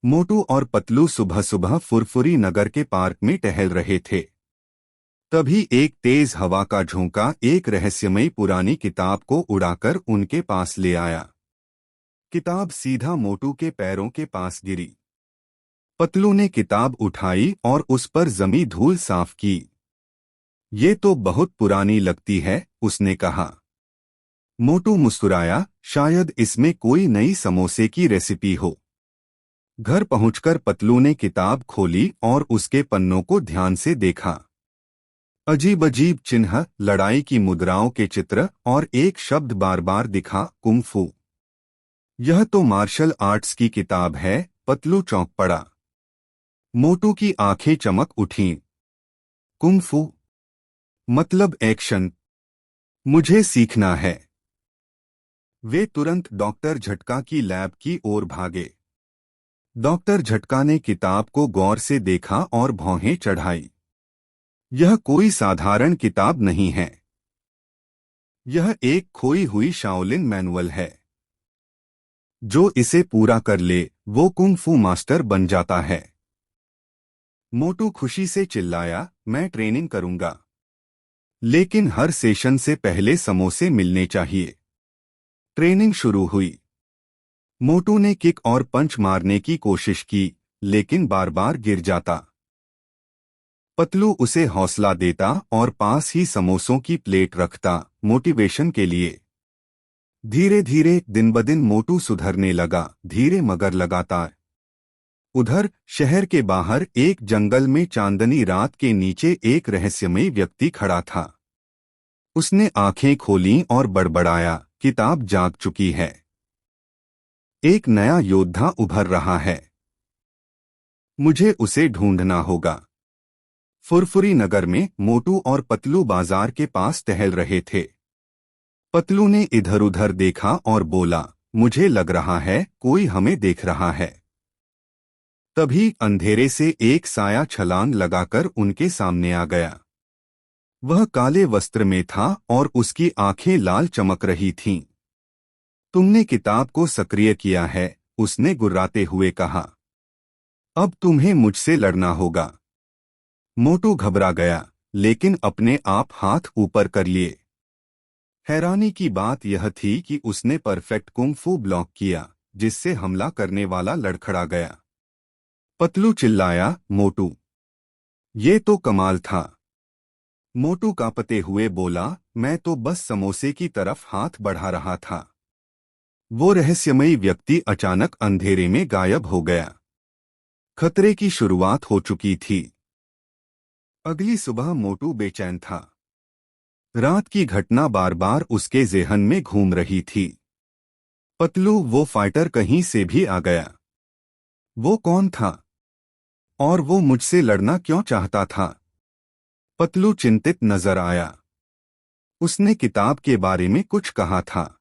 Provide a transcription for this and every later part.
मोटू और पतलू सुबह सुबह फुरफुरी नगर के पार्क में टहल रहे थे। तभी एक तेज हवा का झोंका एक रहस्यमयी पुरानी किताब को उड़ाकर उनके पास ले आया। किताब सीधा मोटू के पैरों के पास गिरी। पतलू ने किताब उठाई और उस पर जमी धूल साफ की। ये तो बहुत पुरानी लगती है, उसने कहा। मोटू मुस्कुराया, शायद इसमें कोई नई समोसे की रेसिपी हो। घर पहुंचकर पतलू ने किताब खोली और उसके पन्नों को ध्यान से देखा। अजीब अजीब चिन्ह, लड़ाई की मुद्राओं के चित्र और एक शब्द बार बार दिखा, कुंग फू। यह तो मार्शल आर्ट्स की किताब है। पतलू चौंक पड़ा। मोटू की आंखें चमक उठीं। कुंग फू मतलब एक्शन। मुझे सीखना है। वे तुरंत डॉक्टर झटका की लैब की ओर भागे। डॉक्टर झटका ने किताब को गौर से देखा और भौहें चढ़ाई। यह कोई साधारण किताब नहीं है। यह एक खोई हुई शाओलिन मैनुअल है। जो इसे पूरा कर ले वो कुंग फू मास्टर बन जाता है। मोटू खुशी से चिल्लाया, मैं ट्रेनिंग करूंगा, लेकिन हर सेशन से पहले समोसे मिलने चाहिए। ट्रेनिंग शुरू हुई। मोटू ने किक और पंच मारने की कोशिश की, लेकिन बार बार गिर जाता। पतलू उसे हौसला देता और पास ही समोसों की प्लेट रखता, मोटिवेशन के लिए। धीरे धीरे दिन ब दिन मोटू सुधरने लगा, धीरे मगर लगातार। उधर शहर के बाहर एक जंगल में चांदनी रात के नीचे एक रहस्यमयी व्यक्ति खड़ा था। उसने आंखें खोलीं और बड़बड़ाया, किताब जाग चुकी है। एक नया योद्धा उभर रहा है। मुझे उसे ढूंढना होगा। फुरफुरी नगर में मोटू और पतलू बाजार के पास टहल रहे थे। पतलू ने इधर उधर देखा और बोला, मुझे लग रहा है कोई हमें देख रहा है। तभी अंधेरे से एक साया छलांग लगाकर उनके सामने आ गया। वह काले वस्त्र में था और उसकी आंखें लाल चमक रही थीं। तुमने किताब को सक्रिय किया है, उसने गुर्राते हुए कहा। अब तुम्हें मुझसे लड़ना होगा। मोटू घबरा गया, लेकिन अपने आप हाथ ऊपर कर लिए। हैरानी की बात यह थी कि उसने परफेक्ट कुंग फू ब्लॉक किया, जिससे हमला करने वाला लड़खड़ा गया। पतलू चिल्लाया, मोटू, ये तो कमाल था। मोटू कांपते हुए बोला, मैं तो बस समोसे की तरफ हाथ बढ़ा रहा था। वो रहस्यमयी व्यक्ति अचानक अंधेरे में गायब हो गया। खतरे की शुरुआत हो चुकी थी। अगली सुबह मोटू बेचैन था। रात की घटना बार बार उसके ज़हन में घूम रही थी। पतलू वो फाइटर कहीं से भी आ गया। वो कौन था? और वो मुझसे लड़ना क्यों चाहता था? पतलू चिंतित नजर आया। उसने किताब के बारे में कुछ कहा था।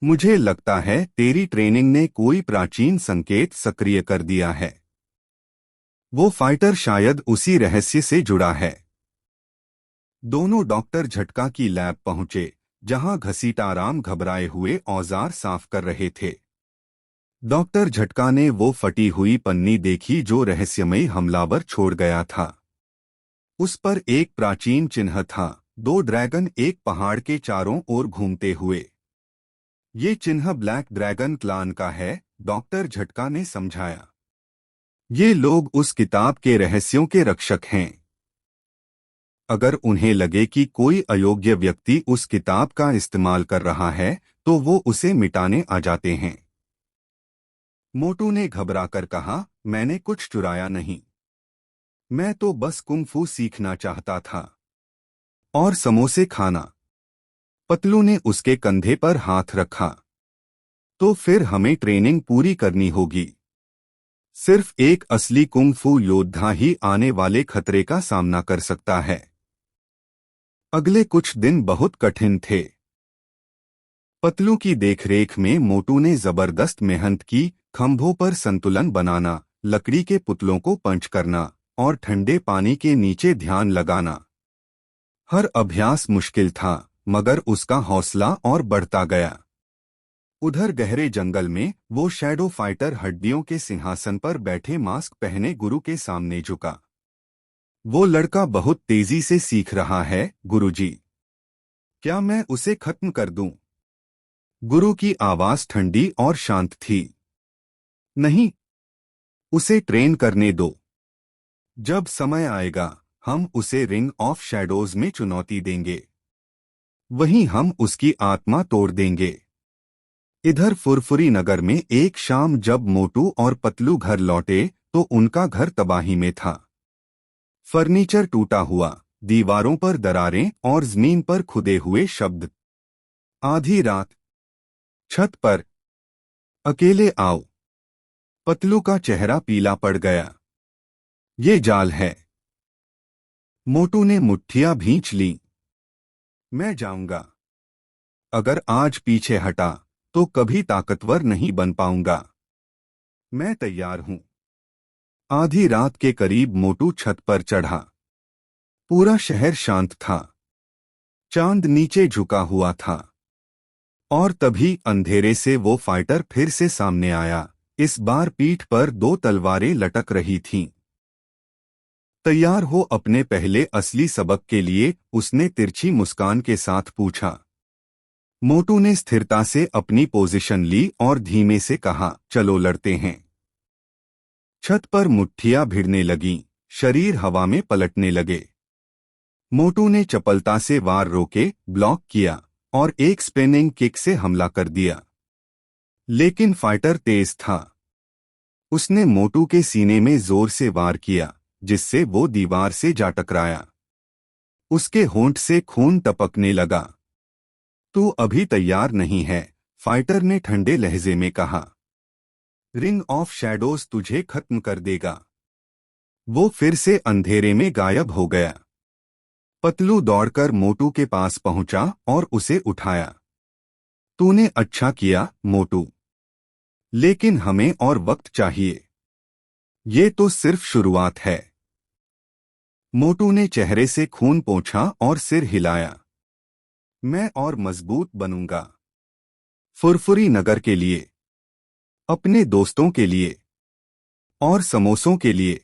मुझे लगता है तेरी ट्रेनिंग ने कोई प्राचीन संकेत सक्रिय कर दिया है। वो फाइटर शायद उसी रहस्य से जुड़ा है। दोनों डॉक्टर झटका की लैब पहुंचे, जहां घसीटाराम घबराए हुए औजार साफ कर रहे थे। डॉक्टर झटका ने वो फटी हुई पन्नी देखी जो रहस्यमयी हमलावर छोड़ गया था। उस पर एक प्राचीन चिन्ह था, दो ड्रैगन एक पहाड़ के चारों ओर घूमते हुए। ये चिन्ह ब्लैक ड्रैगन क्लान का है, डॉक्टर झटका ने समझाया। ये लोग उस किताब के रहस्यों के रक्षक हैं। अगर उन्हें लगे कि कोई अयोग्य व्यक्ति उस किताब का इस्तेमाल कर रहा है, तो वो उसे मिटाने आ जाते हैं। मोटू ने घबराकर कहा, मैंने कुछ चुराया नहीं। मैं तो बस कुंग फू सीखना चाहता था। और समोसे खाना। पतलू ने उसके कंधे पर हाथ रखा। तो फिर हमें ट्रेनिंग पूरी करनी होगी। सिर्फ एक असली कुंग फू योद्धा ही आने वाले खतरे का सामना कर सकता है। अगले कुछ दिन बहुत कठिन थे। पतलू की देखरेख में मोटू ने जबरदस्त मेहनत की, खंभों पर संतुलन बनाना, लकड़ी के पुतलों को पंच करना और ठंडे पानी के नीचे ध्यान लगाना। हर अभ्यास मुश्किल था, मगर उसका हौसला और बढ़ता गया। उधर गहरे जंगल में वो शैडो फाइटर हड्डियों के सिंहासन पर बैठे मास्क पहने गुरु के सामने झुका। वो लड़का बहुत तेजी से सीख रहा है गुरुजी। क्या मैं उसे खत्म कर दूं? गुरु की आवाज ठंडी और शांत थी। नहीं, उसे ट्रेन करने दो। जब समय आएगा हम उसे रिंग ऑफ शैडोज में चुनौती देंगे। वहीं हम उसकी आत्मा तोड़ देंगे। इधर फुरफुरी नगर में एक शाम जब मोटू और पतलू घर लौटे तो उनका घर तबाही में था। फर्नीचर टूटा हुआ, दीवारों पर दरारें और जमीन पर खुदे हुए शब्द। आधी रात, छत पर, अकेले आओ। पतलू का चेहरा पीला पड़ गया। ये जाल है। मोटू ने मुट्ठियां भींच ली। मैं जाऊंगा। अगर आज पीछे हटा तो कभी ताकतवर नहीं बन पाऊंगा। मैं तैयार हूं। आधी रात के करीब मोटू छत पर चढ़ा। पूरा शहर शांत था। चांद नीचे झुका हुआ था। और तभी अंधेरे से वो फाइटर फिर से सामने आया। इस बार पीठ पर 2 तलवारें लटक रही थीं। तैयार हो अपने पहले असली सबक के लिए? उसने तिरछी मुस्कान के साथ पूछा। मोटू ने स्थिरता से अपनी पोजीशन ली और धीमे से कहा, चलो लड़ते हैं। छत पर मुट्ठियां भिड़ने लगीं, शरीर हवा में पलटने लगे। मोटू ने चपलता से वार रोके, ब्लॉक किया और एक स्पिनिंग किक से हमला कर दिया। लेकिन फाइटर तेज था। उसने मोटू के सीने में जोर से वार किया, जिससे वो दीवार से जा टकराया। उसके होंठ से खून टपकने लगा। तू अभी तैयार नहीं है, फाइटर ने ठंडे लहजे में कहा। रिंग ऑफ शैडोज तुझे खत्म कर देगा। वो फिर से अंधेरे में गायब हो गया। पतलू दौड़कर मोटू के पास पहुंचा और उसे उठाया। तूने अच्छा किया मोटू, लेकिन हमें और वक्त चाहिए। ये तो सिर्फ शुरुआत है। मोटू ने चेहरे से खून पोंछा और सिर हिलाया। मैं और मजबूत बनूंगा। फुरफुरी नगर के लिए, अपने दोस्तों के लिए और समोसों के लिए।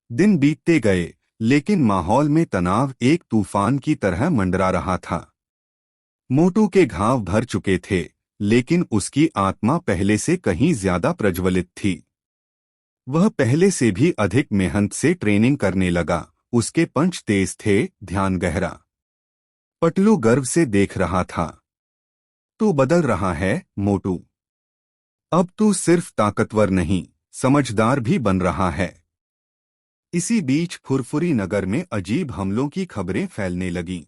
दिन बीतते गए, लेकिन माहौल में तनाव एक तूफान की तरह मंडरा रहा था। मोटू के घाव भर चुके थे, लेकिन उसकी आत्मा पहले से कहीं ज्यादा प्रज्वलित थी। वह पहले से भी अधिक मेहनत से ट्रेनिंग करने लगा। उसके पंच तेज थे, ध्यान गहरा। पतलू गर्व से देख रहा था। तू बदल रहा है मोटू। अब तू सिर्फ ताकतवर नहीं, समझदार भी बन रहा है। इसी बीच फुरफुरी नगर में अजीब हमलों की खबरें फैलने लगीं।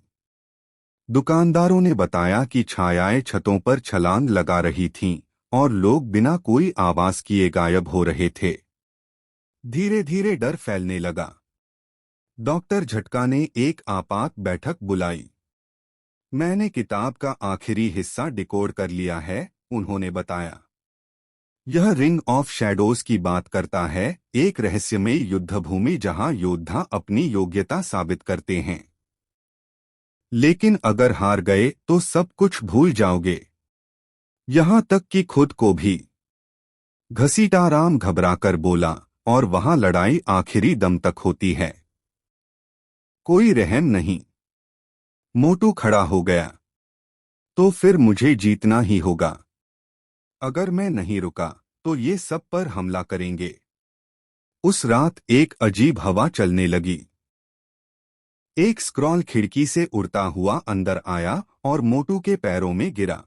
दुकानदारों ने बताया कि छायाएं छतों पर छलांग लगा रही थीं और लोग बिना कोई आवाज किए गायब हो रहे थे। धीरे धीरे डर फैलने लगा। डॉक्टर झटका ने एक आपात बैठक बुलाई। मैंने किताब का आखिरी हिस्सा डिकोड कर लिया है, उन्होंने बताया। यह रिंग ऑफ शैडोज की बात करता है, एक रहस्यमय युद्धभूमि जहां योद्धा अपनी योग्यता साबित करते हैं। लेकिन अगर हार गए तो सब कुछ भूल जाओगे, यहां तक कि खुद को भी। घसीटाराम घबराकर बोला, और वहां लड़ाई आखिरी दम तक होती है। कोई रहम नहीं। मोटू खड़ा हो गया। तो फिर मुझे जीतना ही होगा। अगर मैं नहीं रुका तो ये सब पर हमला करेंगे। उस रात एक अजीब हवा चलने लगी। एक स्क्रॉल खिड़की से उड़ता हुआ अंदर आया और मोटू के पैरों में गिरा।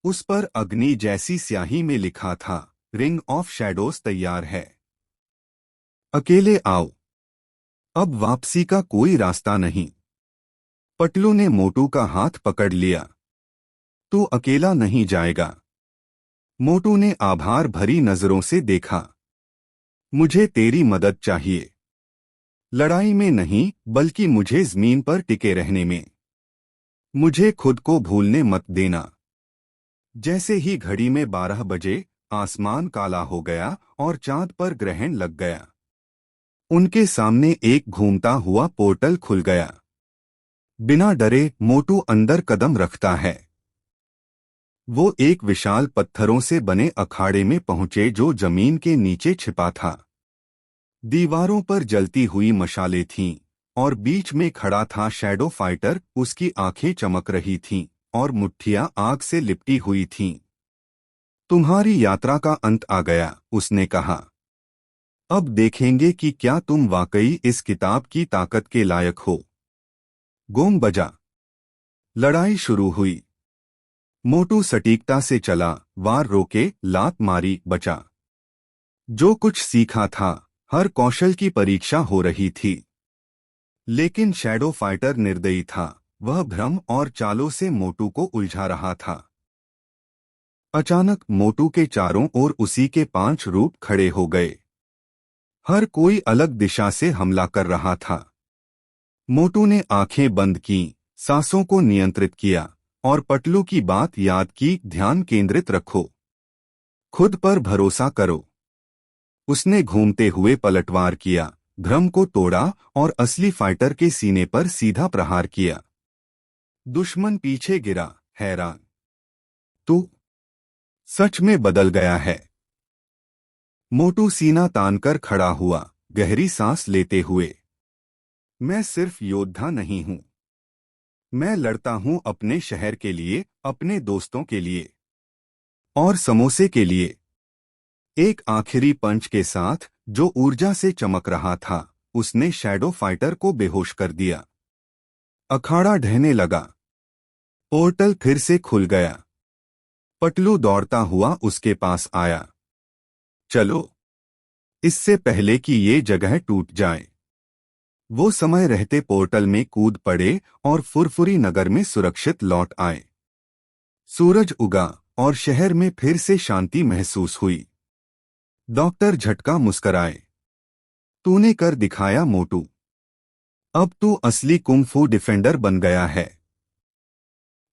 उस पर अग्नि जैसी स्याही में लिखा था, रिंग ऑफ शैडोज तैयार है। अकेले आओ। अब वापसी का कोई रास्ता नहीं। पतलू ने मोटू का हाथ पकड़ लिया। तू अकेला नहीं जाएगा। मोटू ने आभार भरी नजरों से देखा। मुझे तेरी मदद चाहिए। लड़ाई में नहीं, बल्कि मुझे जमीन पर टिके रहने में। मुझे खुद को भूलने मत देना। जैसे ही घड़ी में 12 बजे, आसमान काला हो गया और चांद पर ग्रहण लग गया। उनके सामने एक घूमता हुआ पोर्टल खुल गया। बिना डरे मोटू अंदर कदम रखता है। वो एक विशाल पत्थरों से बने अखाड़े में पहुंचे जो जमीन के नीचे छिपा था। दीवारों पर जलती हुई मशालें थीं और बीच में खड़ा था शैडो फाइटर। उसकी आंखें चमक रही थीं और मुट्ठियां आग से लिपटी हुई थीं। तुम्हारी यात्रा का अंत आ गया, उसने कहा। अब देखेंगे कि क्या तुम वाकई इस किताब की ताकत के लायक हो। गोंग बजा। लड़ाई शुरू हुई। मोटू सटीकता से चला, वार रोके, लात मारी, बचा। जो कुछ सीखा था, हर कौशल की परीक्षा हो रही थी। लेकिन शैडो फाइटर निर्दयी था। वह भ्रम और चालों से मोटू को उलझा रहा था। अचानक मोटू के चारों ओर उसी के 5 रूप खड़े हो गए। हर कोई अलग दिशा से हमला कर रहा था। मोटू ने आंखें बंद की, सांसों को नियंत्रित किया और पटलू की बात याद की, ध्यान केंद्रित रखो, खुद पर भरोसा करो। उसने घूमते हुए पलटवार किया, भ्रम को तोड़ा और असली फाइटर के सीने पर सीधा प्रहार किया। दुश्मन पीछे गिरा, हैरान। तू सच में बदल गया है। मोटू सीना तानकर खड़ा हुआ, गहरी सांस लेते हुए। मैं सिर्फ योद्धा नहीं हूं। मैं लड़ता हूं अपने शहर के लिए, अपने दोस्तों के लिए और समोसे के लिए। एक आखिरी पंच के साथ, जो ऊर्जा से चमक रहा था, उसने शैडो फाइटर को बेहोश कर दिया। अखाड़ा ढहने लगा। पोर्टल फिर से खुल गया। पटलू दौड़ता हुआ उसके पास आया। चलो, इससे पहले कि ये जगह टूट जाए। वो समय रहते पोर्टल में कूद पड़े और फुरफुरी नगर में सुरक्षित लौट आए। सूरज उगा और शहर में फिर से शांति महसूस हुई। डॉक्टर झटका मुस्कराए। तूने कर दिखाया मोटू। अब तू असली कुंग-फू डिफेंडर बन गया है।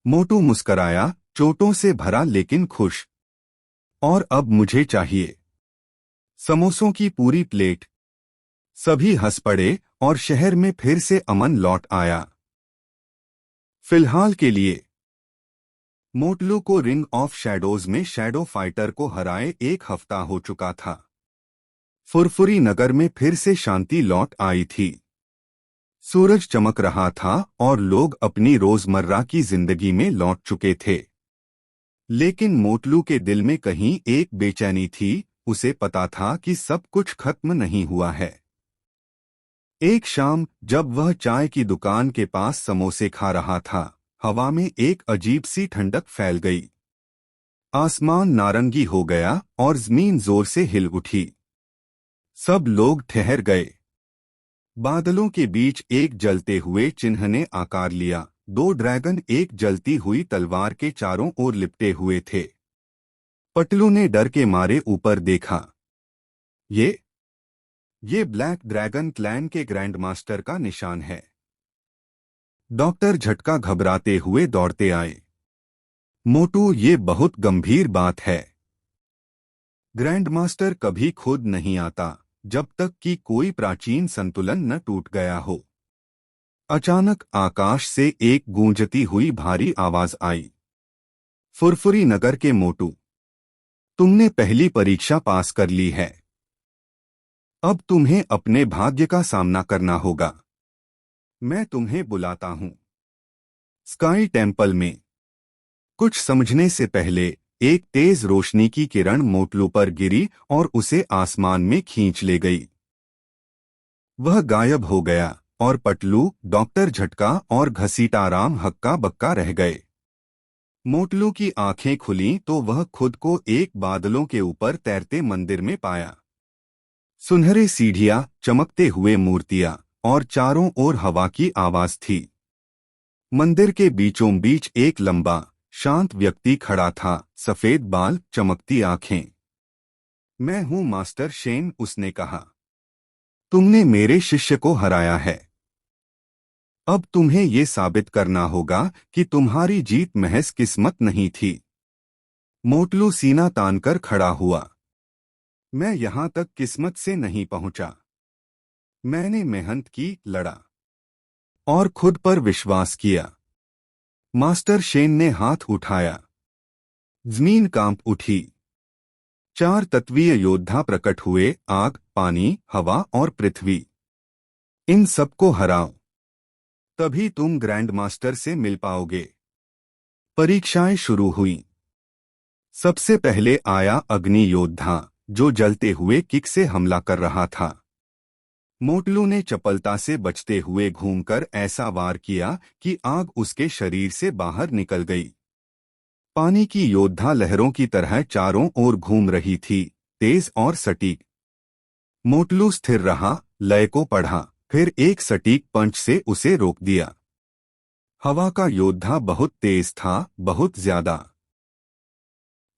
मोटू मुस्कराया, चोटों से भरा लेकिन खुश। और अब मुझे चाहिए समोसों की पूरी प्लेट। सभी हंस पड़े और शहर में फिर से अमन लौट आया। फिलहाल के लिए मोटलू को रिंग ऑफ शैडोज में शैडो फाइटर को हराए 1 हफ्ता हो चुका था। फुरफुरी नगर में फिर से शांति लौट आई थी। सूरज चमक रहा था और लोग अपनी रोजमर्रा की जिंदगी में लौट चुके थे। लेकिन मोटलू के दिल में कहीं एक बेचैनी थी। उसे पता था कि सब कुछ खत्म नहीं हुआ है। एक शाम, जब वह चाय की दुकान के पास समोसे खा रहा था, हवा में एक अजीब सी ठंडक फैल गई। आसमान नारंगी हो गया और जमीन जोर से हिल उठी। सब लोग ठहर गए। बादलों के बीच एक जलते हुए चिन्ह ने आकार लिया। 2 ड्रैगन एक जलती हुई तलवार के चारों ओर लिपटे हुए थे। पटलू ने डर के मारे ऊपर देखा। ये ब्लैक ड्रैगन क्लैन के ग्रैंड मास्टर का निशान है। डॉक्टर झटका घबराते हुए दौड़ते आए। मोटू, ये बहुत गंभीर बात है। ग्रैंड मास्टर कभी खुद नहीं आता जब तक कि कोई प्राचीन संतुलन न टूट गया हो। अचानक आकाश से एक गूंजती हुई भारी आवाज आई। फुरफुरी नगर के मोटू, तुमने पहली परीक्षा पास कर ली है। अब तुम्हें अपने भाग्य का सामना करना होगा। मैं तुम्हें बुलाता हूं। स्काई टेम्पल में। कुछ समझने से पहले एक तेज रोशनी की किरण मोटलू पर गिरी और उसे आसमान में खींच ले गई। वह गायब हो गया और पटलू, डॉक्टर झटका और घसीटाराम हक्का बक्का रह गए। मोटलू की आंखें खुलीं तो वह खुद को एक बादलों के ऊपर तैरते मंदिर में पाया। सुनहरे सीढ़ियां, चमकते हुए मूर्तियां और चारों ओर हवा की आवाज थी। मंदिर के बीचों बीच एक लंबा, शांत व्यक्ति खड़ा था, सफेद बाल, चमकती आंखें। मैं हूं मास्टर शेन, उसने कहा। तुमने मेरे शिष्य को हराया है। अब तुम्हें ये साबित करना होगा कि तुम्हारी जीत महज किस्मत नहीं थी। मोटलू सीना तानकर खड़ा हुआ। मैं यहां तक किस्मत से नहीं पहुंचा। मैंने मेहनत की, लड़ा और खुद पर विश्वास किया। मास्टर शेन ने हाथ उठाया। जमीन कांप उठी। चार तत्वीय योद्धा प्रकट हुए, आग, पानी, हवा और पृथ्वी। इन सबको हराओ, तभी तुम ग्रैंड मास्टर से मिल पाओगे। परीक्षाएं शुरू हुई। सबसे पहले आया अग्नि योद्धा, जो जलते हुए किक से हमला कर रहा था। मोटलू ने चपलता से बचते हुए घूमकर ऐसा वार किया कि आग उसके शरीर से बाहर निकल गई। पानी की योद्धा लहरों की तरह चारों ओर घूम रही थी, तेज और सटीक। मोटलू स्थिर रहा, लय को पढ़ा, फिर एक सटीक पंच से उसे रोक दिया। हवा का योद्धा बहुत तेज था, बहुत ज्यादा।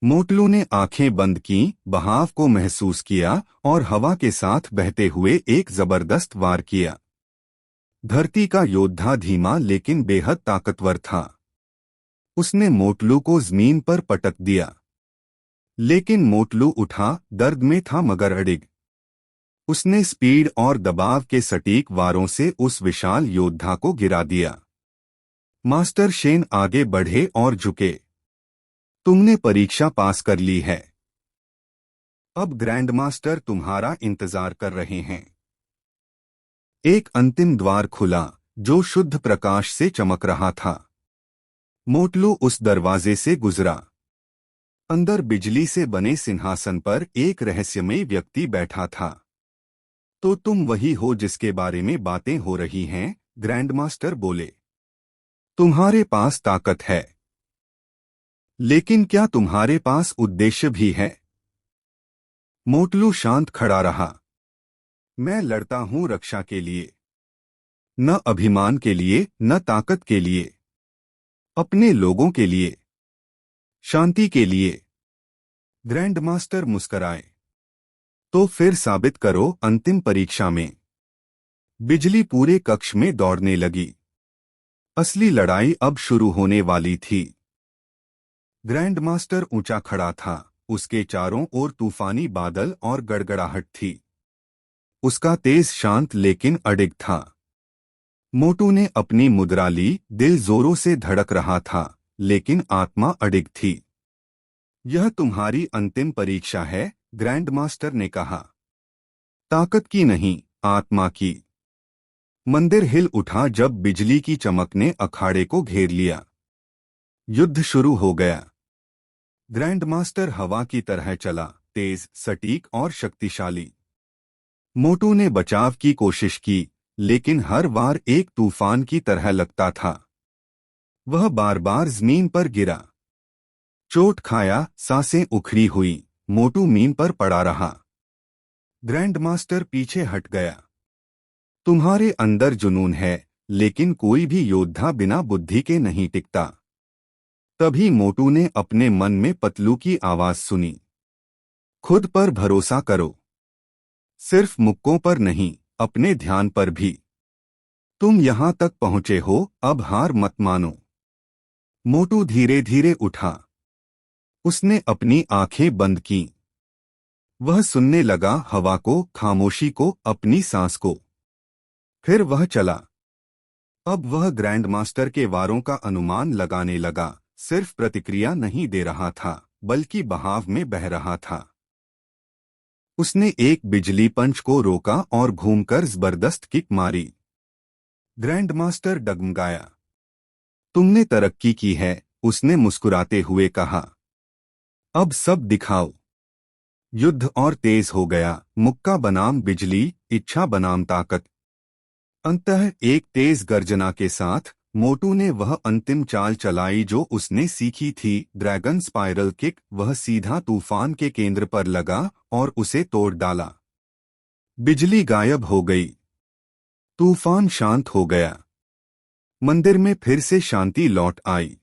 मोटलू ने आंखें बंद की, बहाव को महसूस किया और हवा के साथ बहते हुए एक जबरदस्त वार किया। धरती का योद्धा धीमा लेकिन बेहद ताकतवर था। उसने मोटलू को जमीन पर पटक दिया, लेकिन मोटलू उठा, दर्द में था मगर अडिग। उसने स्पीड और दबाव के सटीक वारों से उस विशाल योद्धा को गिरा दिया। मास्टर शेन आगे बढ़े और झुके। तुमने परीक्षा पास कर ली है। अब ग्रैंड मास्टर तुम्हारा इंतजार कर रहे हैं। एक अंतिम द्वार खुला, जो शुद्ध प्रकाश से चमक रहा था। मोटलू उस दरवाजे से गुजरा। अंदर बिजली से बने सिंहासन पर एक रहस्यमय व्यक्ति बैठा था। तो तुम वही हो जिसके बारे में बातें हो रही हैं, ग्रैंड मास्टर बोले। तुम्हारे पास ताकत है, लेकिन क्या तुम्हारे पास उद्देश्य भी है? मोटलू शांत खड़ा रहा। मैं लड़ता हूं रक्षा के लिए, न अभिमान के लिए, न ताकत के लिए। अपने लोगों के लिए, शांति के लिए। ग्रैंड मास्टर मुस्कराए। तो फिर साबित करो। अंतिम परीक्षा में बिजली पूरे कक्ष में दौड़ने लगी। असली लड़ाई अब शुरू होने वाली थी। ग्रैंड मास्टर ऊंचा खड़ा था, उसके चारों ओर तूफानी बादल और गड़गड़ाहट थी। उसका तेज शांत लेकिन अडिग था। मोटू ने अपनी मुद्रा ली, दिल जोरों से धड़क रहा था, लेकिन आत्मा अडिग थी। यह तुम्हारी अंतिम परीक्षा है, ग्रैंड मास्टर ने कहा। ताकत की नहीं, आत्मा की। मंदिर हिल उठा जब बिजली की चमक ने अखाड़े को घेर लिया। युद्ध शुरू हो गया। ग्रैंड मास्टर हवा की तरह चला, तेज, सटीक और शक्तिशाली। मोटू ने बचाव की कोशिश की, लेकिन हर बार एक तूफान की तरह लगता था। वह बार बार जमीन पर गिरा, चोट खाया, सांसें उखड़ी हुई। मोटू मीन पर पड़ा रहा। ग्रैंड मास्टर पीछे हट गया। तुम्हारे अंदर जुनून है, लेकिन कोई भी योद्धा बिना बुद्धि के नहीं टिकता। तभी मोटू ने अपने मन में पतलू की आवाज सुनी। खुद पर भरोसा करो, सिर्फ मुक्कों पर नहीं, अपने ध्यान पर भी। तुम यहां तक पहुंचे हो, अब हार मत मानो। मोटू धीरे धीरे उठा। उसने अपनी आंखें बंद की। वह सुनने लगा, हवा को, खामोशी को, अपनी सांस को। फिर वह चला। अब वह ग्रैंड मास्टर के वारों का अनुमान लगाने लगा, सिर्फ प्रतिक्रिया नहीं दे रहा था, बल्कि बहाव में बह रहा था। उसने एक बिजली पंच को रोका और घूमकर जबरदस्त किक मारी। ग्रैंड मास्टर डगमगाया। तुमने तरक्की की है, उसने मुस्कुराते हुए कहा। अब सब दिखाओ। युद्ध और तेज हो गया, मुक्का बनाम बिजली, इच्छा बनाम ताकत। अंततः एक तेज गर्जना के साथ मोटू ने वह अंतिम चाल चलाई जो उसने सीखी थी, ड्रैगन स्पाइरल किक। वह सीधा तूफान के केंद्र पर लगा और उसे तोड़ डाला। बिजली गायब हो गई। तूफान शांत हो गया। मंदिर में फिर से शांति लौट आई।